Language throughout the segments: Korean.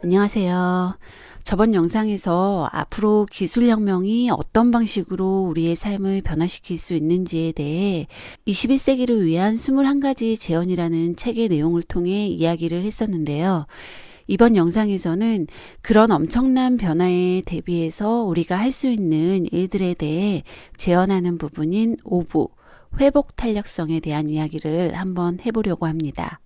안녕하세요. 저번 영상에서 앞으로 기술혁명이 어떤 방식으로 우리의 삶을 변화시킬 수 있는지에 대해 21세기를 위한 21가지 재현이라는 책의 내용을 통해 이야기를 했었는데요. 이번 영상에서는 그런 엄청난 변화에 대비해서 우리가 할 수 있는 일들에 대해 재현하는 부분인 5부, 회복 탄력성에 대한 이야기를 한번 해보려고 합니다.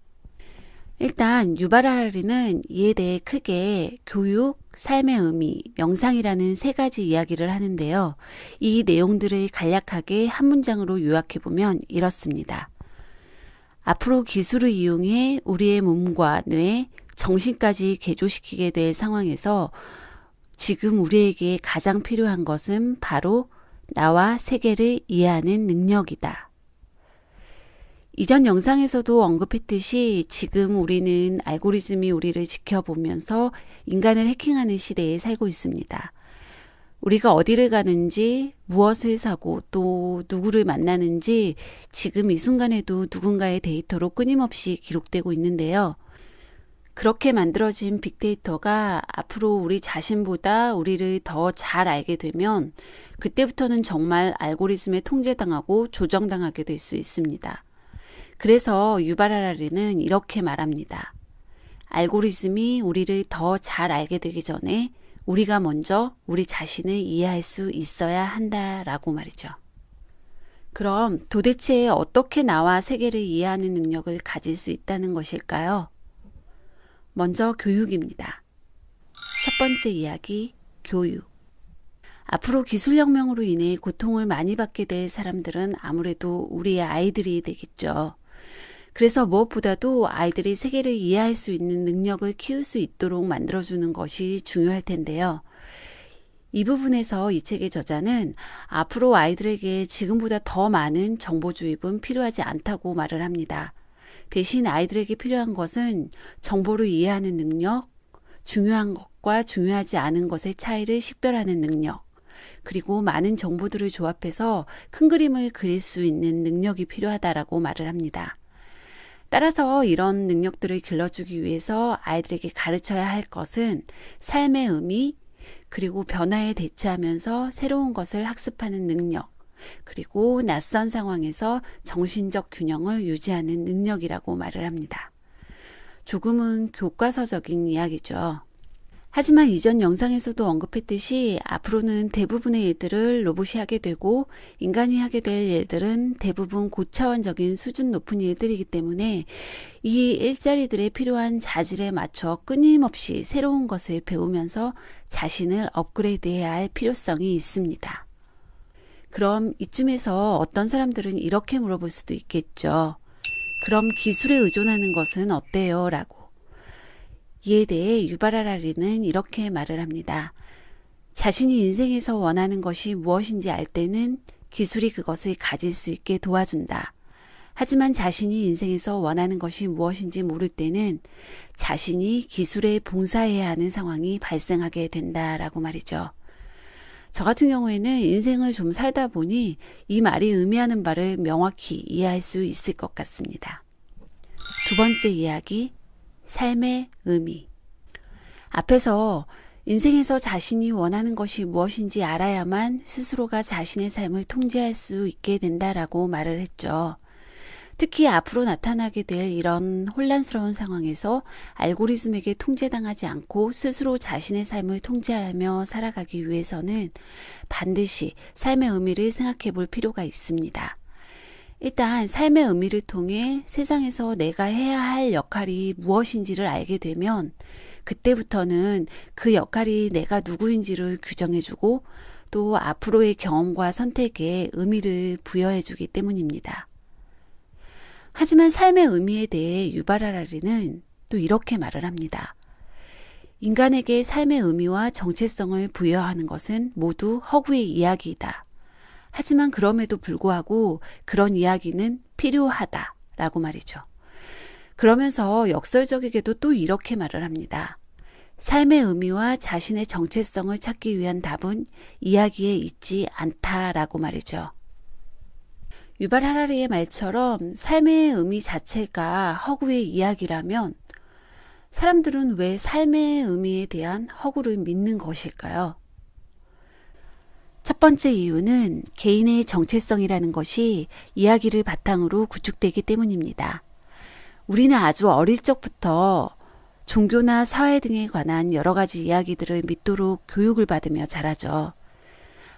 일단 유발 하라리는 이에 대해 크게 교육, 삶의 의미, 명상이라는 세 가지 이야기를 하는데요. 이 내용들을 간략하게 한 문장으로 요약해보면 이렇습니다. 앞으로 기술을 이용해 우리의 몸과 뇌, 정신까지 개조시키게 될 상황에서 지금 우리에게 가장 필요한 것은 바로 나와 세계를 이해하는 능력이다. 이전 영상에서도 언급했듯이 지금 우리는 알고리즘이 우리를 지켜보면서 인간을 해킹하는 시대에 살고 있습니다. 우리가 어디를 가는지, 무엇을 사고 또 누구를 만나는지 지금 이 순간에도 누군가의 데이터로 끊임없이 기록되고 있는데요. 그렇게 만들어진 빅데이터가 앞으로 우리 자신보다 우리를 더 잘 알게 되면 그때부터는 정말 알고리즘에 통제당하고 조정당하게 될 수 있습니다. 그래서 유발 하라리는 이렇게 말합니다. 알고리즘이 우리를 더 잘 알게 되기 전에 우리가 먼저 우리 자신을 이해할 수 있어야 한다라고 말이죠. 그럼 도대체 어떻게 나와 세계를 이해하는 능력을 가질 수 있다는 것일까요? 먼저 교육입니다. 첫 번째 이야기, 교육. 앞으로 기술혁명으로 인해 고통을 많이 받게 될 사람들은 아무래도 우리의 아이들이 되겠죠. 그래서 무엇보다도 아이들이 세계를 이해할 수 있는 능력을 키울 수 있도록 만들어주는 것이 중요할 텐데요. 이 부분에서 이 책의 저자는 앞으로 아이들에게 지금보다 더 많은 정보 주입은 필요하지 않다고 말을 합니다. 대신 아이들에게 필요한 것은 정보를 이해하는 능력, 중요한 것과 중요하지 않은 것의 차이를 식별하는 능력, 그리고 많은 정보들을 조합해서 큰 그림을 그릴 수 있는 능력이 필요하다라고 말을 합니다. 따라서 이런 능력들을 길러주기 위해서 아이들에게 가르쳐야 할 것은 삶의 의미, 그리고 변화에 대처하면서 새로운 것을 학습하는 능력, 그리고 낯선 상황에서 정신적 균형을 유지하는 능력이라고 말을 합니다. 조금은 교과서적인 이야기죠. 하지만 이전 영상에서도 언급했듯이 앞으로는 대부분의 일들을 로봇이 하게 되고 인간이 하게 될 일들은 대부분 고차원적인 수준 높은 일들이기 때문에 이 일자리들에 필요한 자질에 맞춰 끊임없이 새로운 것을 배우면서 자신을 업그레이드해야 할 필요성이 있습니다. 그럼 이쯤에서 어떤 사람들은 이렇게 물어볼 수도 있겠죠. 그럼 기술에 의존하는 것은 어때요? 라고. 이에 대해 유발 하라리는 이렇게 말을 합니다. 자신이 인생에서 원하는 것이 무엇인지 알 때는 기술이 그것을 가질 수 있게 도와준다. 하지만 자신이 인생에서 원하는 것이 무엇인지 모를 때는 자신이 기술에 봉사해야 하는 상황이 발생하게 된다라고 말이죠. 저 같은 경우에는 인생을 좀 살다 보니 이 말이 의미하는 바를 명확히 이해할 수 있을 것 같습니다. 두 번째 이야기, 삶의 의미. 앞에서 인생에서 자신이 원하는 것이 무엇인지 알아야만 스스로가 자신의 삶을 통제할 수 있게 된다라고 말을 했죠. 특히 앞으로 나타나게 될 이런 혼란스러운 상황에서 알고리즘에게 통제당하지 않고 스스로 자신의 삶을 통제하며 살아가기 위해서는 반드시 삶의 의미를 생각해 볼 필요가 있습니다. 일단 삶의 의미를 통해 세상에서 내가 해야 할 역할이 무엇인지를 알게 되면 그때부터는 그 역할이 내가 누구인지를 규정해주고 또 앞으로의 경험과 선택에 의미를 부여해주기 때문입니다. 하지만 삶의 의미에 대해 유발 하라리는 또 이렇게 말을 합니다. 인간에게 삶의 의미와 정체성을 부여하는 것은 모두 허구의 이야기이다. 하지만 그럼에도 불구하고 그런 이야기는 필요하다라고 말이죠. 그러면서 역설적이게도 또 이렇게 말을 합니다. 삶의 의미와 자신의 정체성을 찾기 위한 답은 이야기에 있지 않다라고 말이죠. 유발 하라리의 말처럼 삶의 의미 자체가 허구의 이야기라면 사람들은 왜 삶의 의미에 대한 허구를 믿는 것일까요? 첫 번째 이유는 개인의 정체성이라는 것이 이야기를 바탕으로 구축되기 때문입니다. 우리는 아주 어릴 적부터 종교나 사회 등에 관한 여러 가지 이야기들을 믿도록 교육을 받으며 자라죠.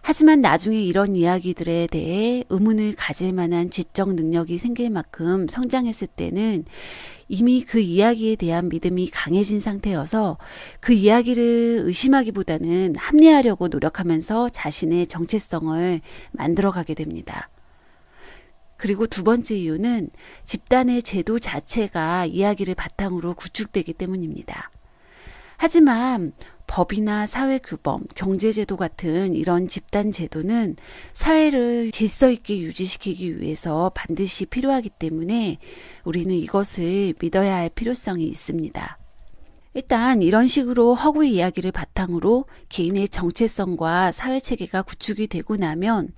하지만 나중에 이런 이야기들에 대해 의문을 가질 만한 지적 능력이 생길 만큼 성장했을 때는 이미 그 이야기에 대한 믿음이 강해진 상태여서 그 이야기를 의심하기보다는 합리화하려고 노력하면서 자신의 정체성을 만들어가게 됩니다. 그리고 두 번째 이유는 집단의 제도 자체가 이야기를 바탕으로 구축되기 때문입니다. 하지만 법이나 사회규범, 경제제도 같은 이런 집단 제도는 사회를 질서 있게 유지시키기 위해서 반드시 필요하기 때문에 우리는 이것을 믿어야 할 필요성이 있습니다. 일단 이런 식으로 허구의 이야기를 바탕으로 개인의 정체성과 사회체계가 구축이 되고 나면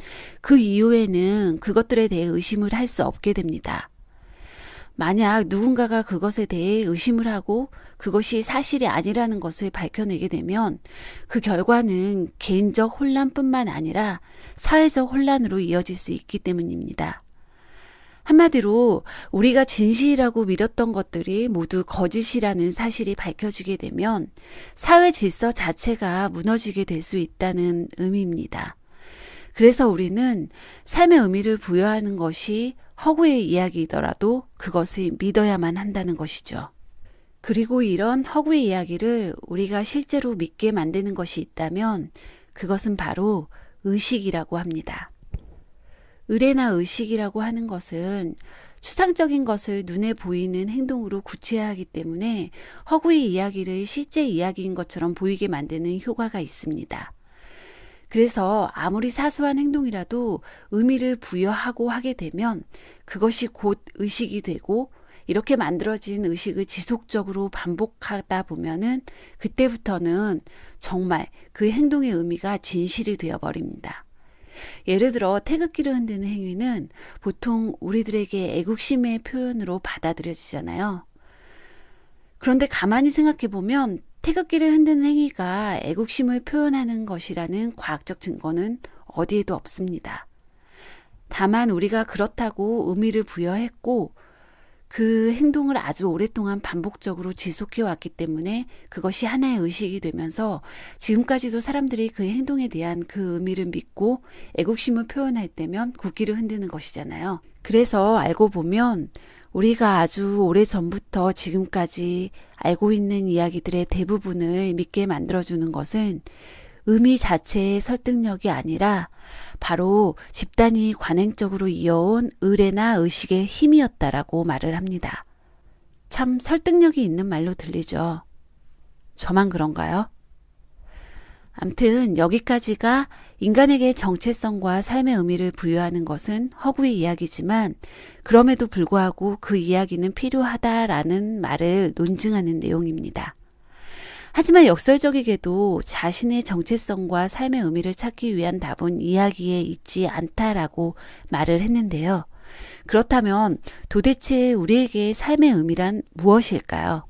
그 이후에는 그것들에 대해 의심을 할 수 없게 됩니다. 만약 누군가가 그것에 대해 의심을 하고 그것이 사실이 아니라는 것을 밝혀내게 되면 그 결과는 개인적 혼란뿐만 아니라 사회적 혼란으로 이어질 수 있기 때문입니다. 한마디로 우리가 진실이라고 믿었던 것들이 모두 거짓이라는 사실이 밝혀지게 되면 사회 질서 자체가 무너지게 될 수 있다는 의미입니다. 그래서 우리는 삶의 의미를 부여하는 것이 허구의 이야기이더라도 그것을 믿어야만 한다는 것이죠. 그리고 이런 허구의 이야기를 우리가 실제로 믿게 만드는 것이 있다면 그것은 바로 의식이라고 합니다. 의례나 의식이라고 하는 것은 추상적인 것을 눈에 보이는 행동으로 구체화하기 하기 때문에 허구의 이야기를 실제 이야기인 것처럼 보이게 만드는 효과가 있습니다. 그래서 아무리 사소한 행동이라도 의미를 부여하고 하게 되면 그것이 곧 의식이 되고 이렇게 만들어진 의식을 지속적으로 반복하다 보면은 그때부터는 정말 그 행동의 의미가 진실이 되어버립니다. 예를 들어 태극기를 흔드는 행위는 보통 우리들에게 애국심의 표현으로 받아들여지잖아요. 그런데 가만히 생각해 보면 태극기를 흔드는 행위가 애국심을 표현하는 것이라는 과학적 증거는 어디에도 없습니다. 다만 우리가 그렇다고 의미를 부여했고 그 행동을 아주 오랫동안 반복적으로 지속해 왔기 때문에 그것이 하나의 의식이 되면서 지금까지도 사람들이 그 행동에 대한 그 의미를 믿고 애국심을 표현할 때면 국기를 흔드는 것이잖아요. 그래서 알고 보면 우리가 아주 오래전부터 지금까지 알고 있는 이야기들의 대부분을 믿게 만들어주는 것은 의미 자체의 설득력이 아니라 바로 집단이 관행적으로 이어온 의례나 의식의 힘이었다라고 말을 합니다. 참 설득력이 있는 말로 들리죠. 저만 그런가요? 암튼 여기까지가 인간에게 정체성과 삶의 의미를 부여하는 것은 허구의 이야기지만 그럼에도 불구하고 그 이야기는 필요하다라는 말을 논증하는 내용입니다. 하지만 역설적이게도 자신의 정체성과 삶의 의미를 찾기 위한 답은 이야기에 있지 않다라고 말을 했는데요. 그렇다면 도대체 우리에게 삶의 의미란 무엇일까요?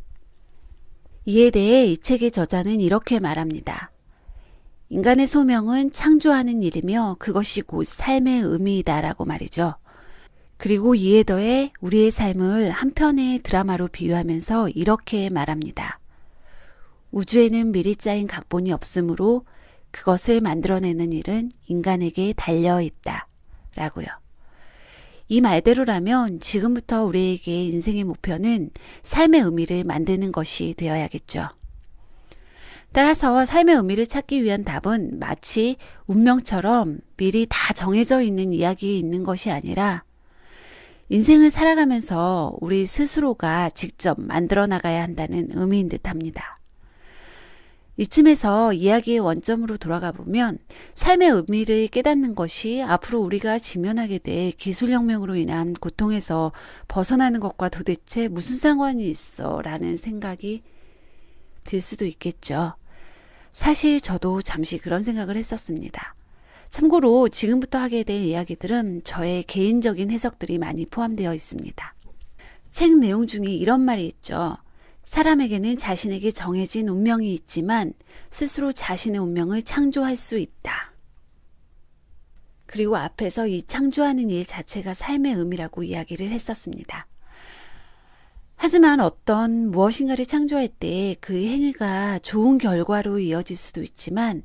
이에 대해 이 책의 저자는 이렇게 말합니다. 인간의 소명은 창조하는 일이며 그것이 곧 삶의 의미이다라고 말이죠. 그리고 이에 더해 우리의 삶을 한 편의 드라마로 비유하면서 이렇게 말합니다. 우주에는 미리 짜인 각본이 없으므로 그것을 만들어내는 일은 인간에게 달려있다. 라고요. 이 말대로라면 지금부터 우리에게 인생의 목표는 삶의 의미를 만드는 것이 되어야겠죠. 따라서 삶의 의미를 찾기 위한 답은 마치 운명처럼 미리 다 정해져 있는 이야기에 있는 것이 아니라 인생을 살아가면서 우리 스스로가 직접 만들어 나가야 한다는 의미인 듯합니다. 이쯤에서 이야기의 원점으로 돌아가 보면 삶의 의미를 깨닫는 것이 앞으로 우리가 직면하게 될 기술혁명으로 인한 고통에서 벗어나는 것과 도대체 무슨 상관이 있어? 라는 생각이 들 수도 있겠죠. 사실 저도 잠시 그런 생각을 했었습니다. 참고로 지금부터 하게 될 이야기들은 저의 개인적인 해석들이 많이 포함되어 있습니다. 책 내용 중에 이런 말이 있죠. 사람에게는 자신에게 정해진 운명이 있지만 스스로 자신의 운명을 창조할 수 있다. 그리고 앞에서 이 창조하는 일 자체가 삶의 의미라고 이야기를 했었습니다. 하지만 어떤 무엇인가를 창조할 때 그 행위가 좋은 결과로 이어질 수도 있지만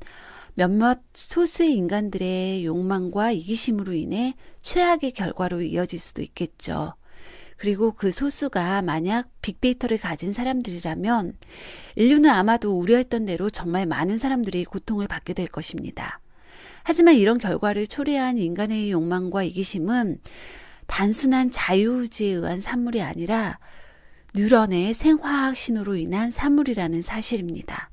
몇몇 소수의 인간들의 욕망과 이기심으로 인해 최악의 결과로 이어질 수도 있겠죠. 그리고 그 소수가 만약 빅데이터를 가진 사람들이라면 인류는 아마도 우려했던 대로 정말 많은 사람들이 고통을 받게 될 것입니다. 하지만 이런 결과를 초래한 인간의 욕망과 이기심은 단순한 자유의지에 의한 산물이 아니라 뉴런의 생화학 신호로 인한 산물이라는 사실입니다.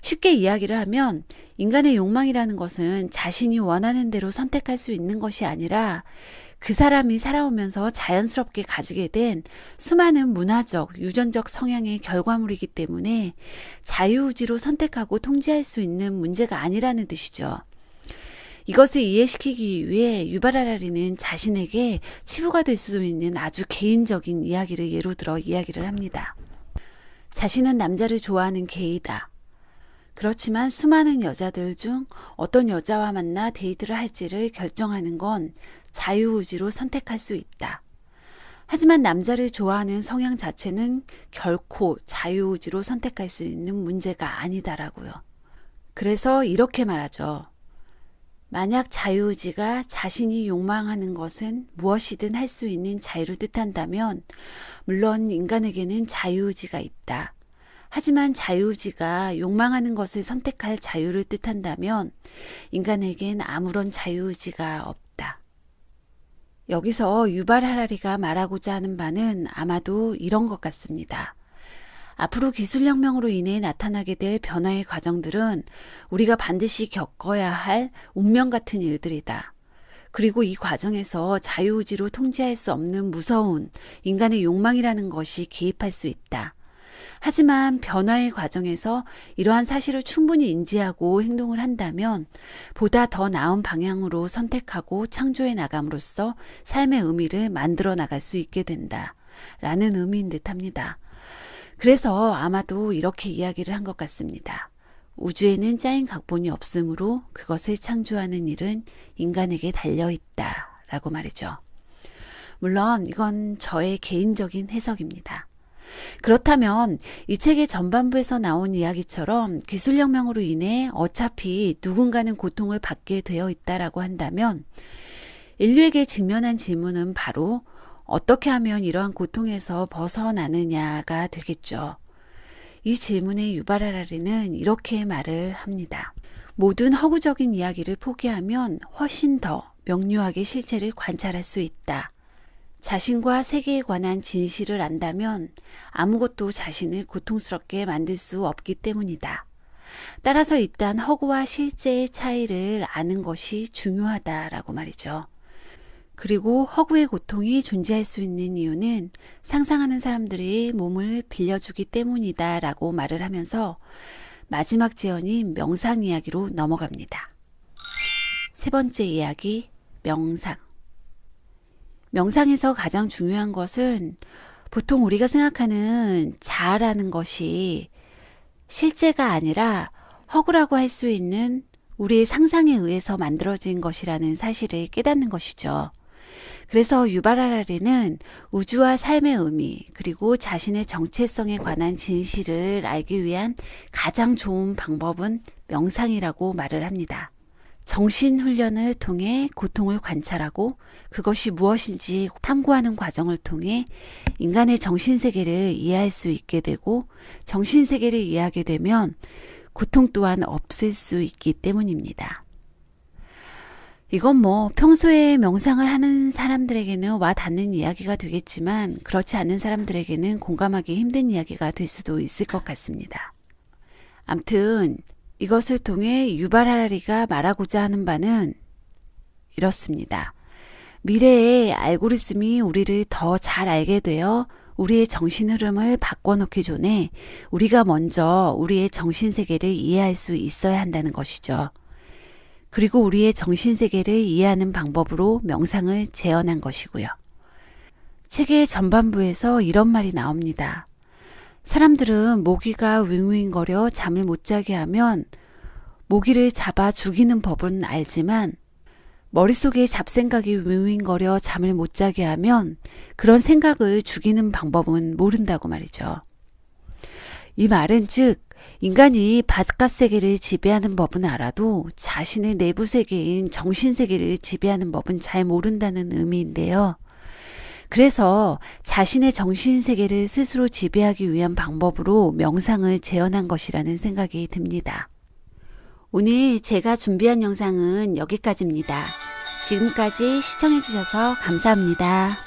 쉽게 이야기를 하면 인간의 욕망이라는 것은 자신이 원하는 대로 선택할 수 있는 것이 아니라 그 사람이 살아오면서 자연스럽게 가지게 된 수많은 문화적, 유전적 성향의 결과물이기 때문에 자유의지로 선택하고 통제할 수 있는 문제가 아니라는 뜻이죠. 이것을 이해시키기 위해 유발 하라리는 자신에게 치부가 될 수도 있는 아주 개인적인 이야기를 예로 들어 이야기를 합니다. 자신은 남자를 좋아하는 게이다. 그렇지만 수많은 여자들 중 어떤 여자와 만나 데이트를 할지를 결정하는 건 자유의지로 선택할 수 있다. 하지만 남자를 좋아하는 성향 자체는 결코 자유의지로 선택할 수 있는 문제가 아니다라고요. 그래서 이렇게 말하죠. 만약 자유의지가 자신이 욕망하는 것은 무엇이든 할 수 있는 자유를 뜻한다면 물론 인간에게는 자유의지가 있다. 하지만 자유의지가 욕망하는 것을 선택할 자유를 뜻한다면 인간에겐 아무런 자유의지가 없다. 여기서 유발 하라리가 말하고자 하는 바는 아마도 이런 것 같습니다. 앞으로 기술혁명으로 인해 나타나게 될 변화의 과정들은 우리가 반드시 겪어야 할 운명 같은 일들이다. 그리고 이 과정에서 자유의지로 통제할 수 없는 무서운 인간의 욕망이라는 것이 개입할 수 있다. 하지만 변화의 과정에서 이러한 사실을 충분히 인지하고 행동을 한다면 보다 더 나은 방향으로 선택하고 창조해 나감으로써 삶의 의미를 만들어 나갈 수 있게 된다. 라는 의미인 듯합니다. 그래서 아마도 이렇게 이야기를 한 것 같습니다. 우주에는 짜인 각본이 없으므로 그것을 창조하는 일은 인간에게 달려있다 라고 말이죠. 물론 이건 저의 개인적인 해석입니다. 그렇다면 이 책의 전반부에서 나온 이야기처럼 기술혁명으로 인해 어차피 누군가는 고통을 받게 되어 있다라고 한다면 인류에게 직면한 질문은 바로 어떻게 하면 이러한 고통에서 벗어나느냐가 되겠죠. 이 질문에 유발 하라리는 이렇게 말을 합니다. 모든 허구적인 이야기를 포기하면 훨씬 더 명료하게 실체를 관찰할 수 있다. 자신과 세계에 관한 진실을 안다면 아무것도 자신을 고통스럽게 만들 수 없기 때문이다. 따라서 일단 허구와 실제의 차이를 아는 것이 중요하다라고 말이죠. 그리고 허구의 고통이 존재할 수 있는 이유는 상상하는 사람들의 몸을 빌려주기 때문이다 라고 말을 하면서 마지막 제언인 명상 이야기로 넘어갑니다. 세 번째 이야기, 명상. 명상에서 가장 중요한 것은 보통 우리가 생각하는 자아라는 것이 실제가 아니라 허구라고 할 수 있는 우리의 상상에 의해서 만들어진 것이라는 사실을 깨닫는 것이죠. 그래서 유발 하라리는 우주와 삶의 의미 그리고 자신의 정체성에 관한 진실을 알기 위한 가장 좋은 방법은 명상이라고 말을 합니다. 정신훈련을 통해 고통을 관찰하고 그것이 무엇인지 탐구하는 과정을 통해 인간의 정신세계를 이해할 수 있게 되고 정신세계를 이해하게 되면 고통 또한 없앨 수 있기 때문입니다. 이건 평소에 명상을 하는 사람들에게는 와 닿는 이야기가 되겠지만 그렇지 않은 사람들에게는 공감하기 힘든 이야기가 될 수도 있을 것 같습니다. 암튼 이것을 통해 유발 하라리가 말하고자 하는 바는 이렇습니다. 미래의 알고리즘이 우리를 더 잘 알게 되어 우리의 정신 흐름을 바꿔놓기 전에 우리가 먼저 우리의 정신세계를 이해할 수 있어야 한다는 것이죠. 그리고 우리의 정신세계를 이해하는 방법으로 명상을 재현한 것이고요. 책의 전반부에서 이런 말이 나옵니다. 사람들은 모기가 윙윙거려 잠을 못 자게 하면 모기를 잡아 죽이는 법은 알지만 머릿속에 잡생각이 윙윙거려 잠을 못 자게 하면 그런 생각을 죽이는 방법은 모른다고 말이죠. 이 말은 즉 인간이 바깥 세계를 지배하는 법은 알아도 자신의 내부 세계인 정신 세계를 지배하는 법은 잘 모른다는 의미인데요. 그래서 자신의 정신 세계를 스스로 지배하기 위한 방법으로 명상을 재현한 것이라는 생각이 듭니다. 오늘 제가 준비한 영상은 여기까지입니다. 지금까지 시청해주셔서 감사합니다.